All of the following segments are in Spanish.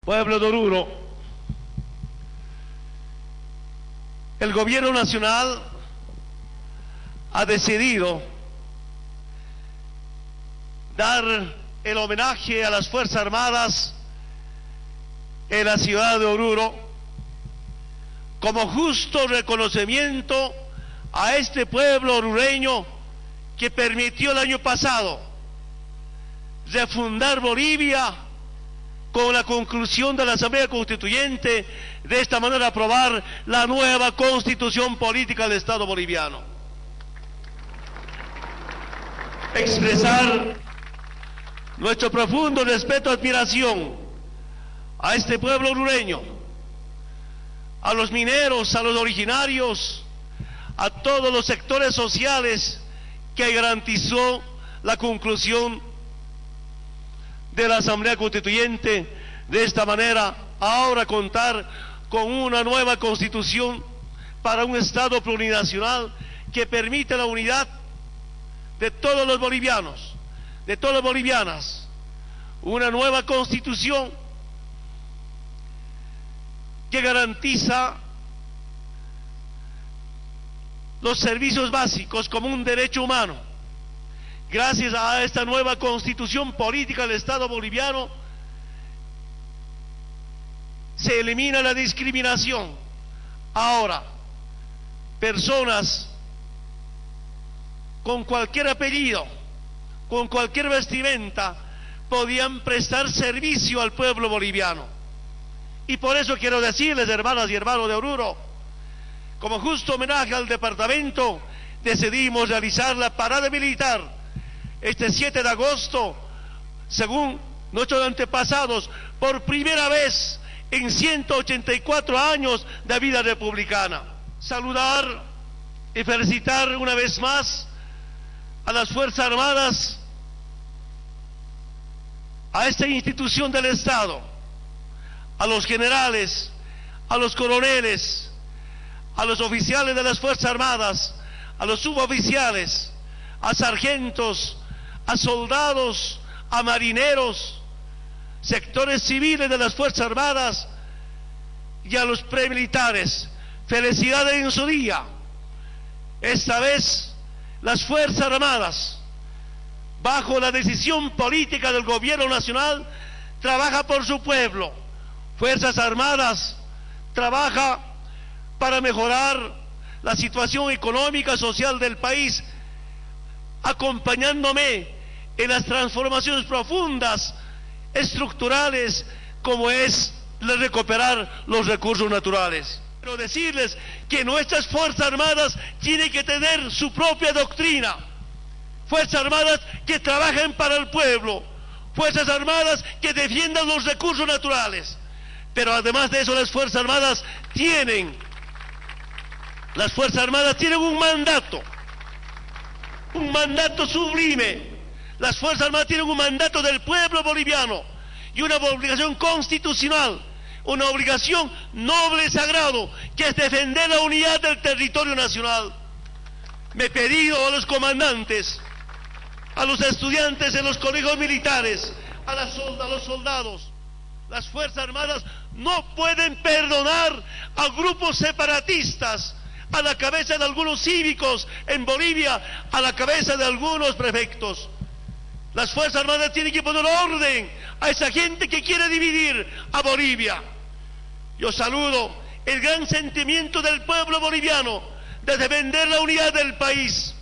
Pueblo de Oruro, el gobierno nacional ha decidido dar el homenaje a las Fuerzas Armadas en la ciudad de Oruro como justo reconocimiento a este pueblo orureño que permitió el año pasado refundar Bolivia con la conclusión de la Asamblea Constituyente, de esta manera aprobar la nueva Constitución Política del Estado boliviano. Expresar nuestro profundo respeto y admiración a este pueblo orureño, a los mineros, a los originarios, a todos los sectores sociales que garantizó la conclusión de la Asamblea Constituyente. De esta manera, ahora contar con una nueva Constitución para un Estado plurinacional que permite la unidad de todos los bolivianos, de todas las bolivianas, una nueva Constitución que garantiza los servicios básicos como un derecho humano. Gracias a esta nueva Constitución Política del Estado boliviano, se elimina la discriminación. Ahora, personas con cualquier apellido, con cualquier vestimenta, podían prestar servicio al pueblo boliviano. Y por eso quiero decirles, hermanas y hermanos de Oruro, como justo homenaje al departamento, decidimos realizar la parada militar este 7 de agosto, según nuestros antepasados, por primera vez en 184 años de vida republicana. Saludar y felicitar una vez más a las Fuerzas Armadas, a esta institución del Estado, a los generales, a los coroneles, a los oficiales de las Fuerzas Armadas, a los suboficiales, a sargentos, a soldados, a marineros, sectores civiles de las Fuerzas Armadas y a los premilitares. Felicidades en su día. Esta vez las Fuerzas Armadas, bajo la decisión política del gobierno nacional, trabaja por su pueblo. Fuerzas Armadas trabaja para mejorar la situación económica, social del país, acompañándome en las transformaciones profundas, estructurales, como es recuperar los recursos naturales. Quiero decirles que nuestras Fuerzas Armadas tienen que tener su propia doctrina. Fuerzas Armadas que trabajen para el pueblo, Fuerzas Armadas que defiendan los recursos naturales. Pero además de eso, las Fuerzas Armadas tienen un mandato sublime. Las Fuerzas Armadas tienen un mandato del pueblo boliviano y una obligación constitucional, una obligación noble y sagrado, que es defender la unidad del territorio nacional. Me he pedido a los comandantes, a los estudiantes en los colegios militares, a los soldados, las Fuerzas Armadas no pueden perdonar a grupos separatistas, a la cabeza de algunos cívicos en Bolivia, a la cabeza de algunos prefectos. Las Fuerzas Armadas tienen que poner orden a esa gente que quiere dividir a Bolivia. Yo saludo el gran sentimiento del pueblo boliviano de defender la unidad del país,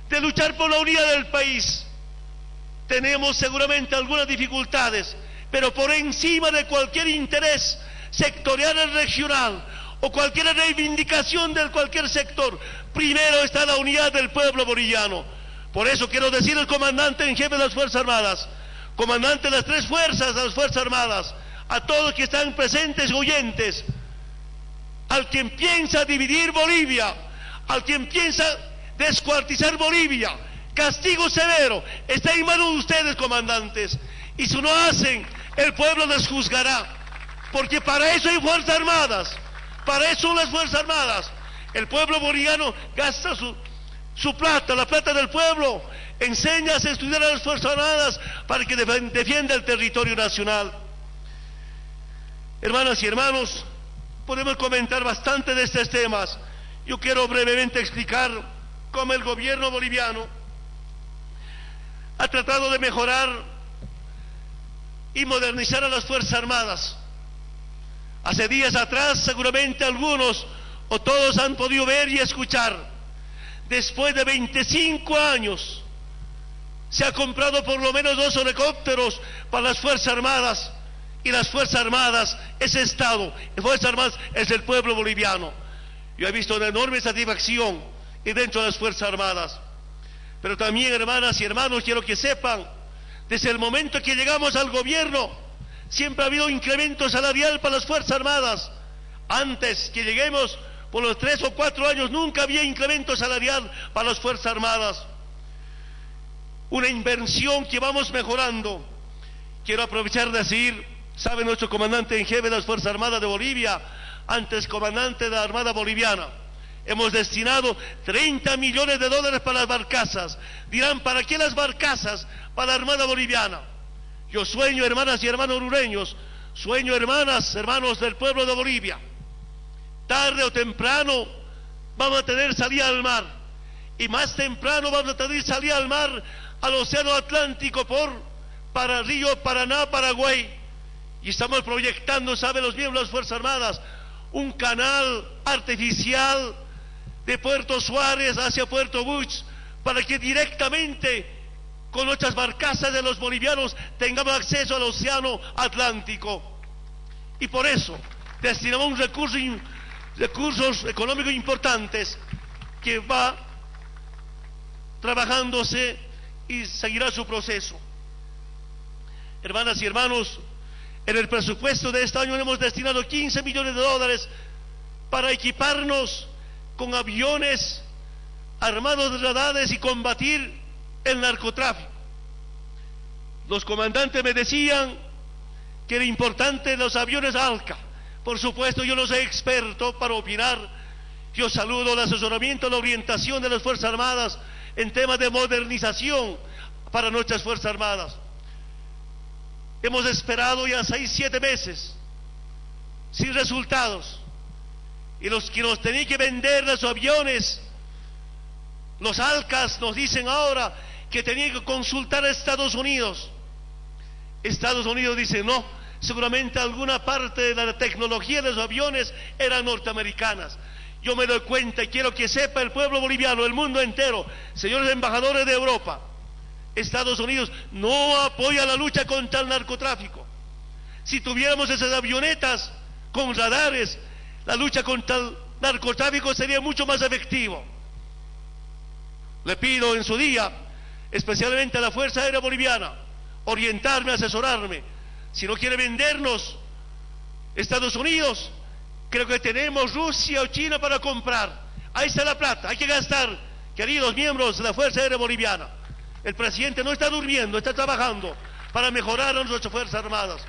de luchar por la unidad del país. Tenemos seguramente algunas dificultades, pero por encima de cualquier interés sectorial y regional o cualquier reivindicación de cualquier sector, primero está la unidad del pueblo boliviano. Por eso quiero decir al comandante en jefe de las Fuerzas Armadas, comandante de las tres fuerzas de las Fuerzas Armadas, a todos que están presentes y oyentes, al quien piensa dividir Bolivia, al quien piensa descuartizar Bolivia, castigo severo está en manos de ustedes, comandantes, y si no hacen, el pueblo les juzgará, porque para eso hay Fuerzas Armadas, para eso son las Fuerzas Armadas. El pueblo boliviano gasta su plata, la plata del pueblo, enseña a estudiar a las Fuerzas Armadas para que defienda el territorio nacional. Hermanas y hermanos, podemos comentar bastante de estos temas. Yo quiero brevemente explicar cómo el gobierno boliviano ha tratado de mejorar y modernizar a las Fuerzas Armadas. Hace días atrás, seguramente algunos o todos han podido ver y escuchar, después de 25 años, se ha comprado por lo menos 2 helicópteros para las Fuerzas Armadas, y las Fuerzas Armadas es Estado, las Fuerzas Armadas es el pueblo boliviano. Yo he visto una enorme satisfacción y dentro de las Fuerzas Armadas. Pero también, hermanas y hermanos, quiero que sepan, desde el momento que llegamos al gobierno, siempre ha habido incremento salarial para las Fuerzas Armadas. Antes que lleguemos, por los 3 o 4 años, nunca había incremento salarial para las Fuerzas Armadas. Una inversión que vamos mejorando. Quiero aprovechar de decir, sabe nuestro comandante en jefe de las Fuerzas Armadas de Bolivia, antes comandante de la Armada Boliviana, hemos destinado 30 millones de dólares para las barcazas. Dirán, ¿para qué las barcazas? Para la Armada Boliviana. Yo sueño, hermanas y hermanos orureños, sueño, hermanas, hermanos del pueblo de Bolivia, tarde o temprano vamos a tener salida al mar, y más temprano vamos a tener salida al mar, al Océano Atlántico para Río Paraná, Paraguay, y estamos proyectando, saben los miembros de las Fuerzas Armadas, un canal artificial de Puerto Suárez hacia Puerto Buch, para que directamente con nuestras barcazas de los bolivianos tengamos acceso al Océano Atlántico. Y por eso destinamos recursos económicos importantes que va trabajándose y seguirá su proceso. Hermanas y hermanos, en el presupuesto de este año hemos destinado 15 millones de dólares para equiparnos con aviones armados de radares y combatir el narcotráfico. Los comandantes me decían que era importante los aviones ALCA. Por supuesto, yo no soy experto para opinar. Yo saludo el asesoramiento, la orientación de las Fuerzas Armadas en temas de modernización para nuestras Fuerzas Armadas. Hemos esperado ya 6, 7 meses sin resultados, y los que nos tenían que vender los aviones, los ALCAs, nos dicen ahora que tenían que consultar a Estados Unidos. Estados Unidos dice no, seguramente alguna parte de la tecnología de los aviones eran norteamericanas. Yo me doy cuenta y quiero que sepa el pueblo boliviano, el mundo entero, señores embajadores de Europa, Estados Unidos no apoya la lucha contra el narcotráfico. Si tuviéramos esas avionetas con radares, la lucha contra el narcotráfico sería mucho más efectivo. Le pido en su día, especialmente a la Fuerza Aérea Boliviana, orientarme, asesorarme. Si no quiere vendernos Estados Unidos, creo que tenemos Rusia o China para comprar. Ahí está la plata, hay que gastar, queridos miembros de la Fuerza Aérea Boliviana. El presidente no está durmiendo, está trabajando para mejorar a nuestras Fuerzas Armadas.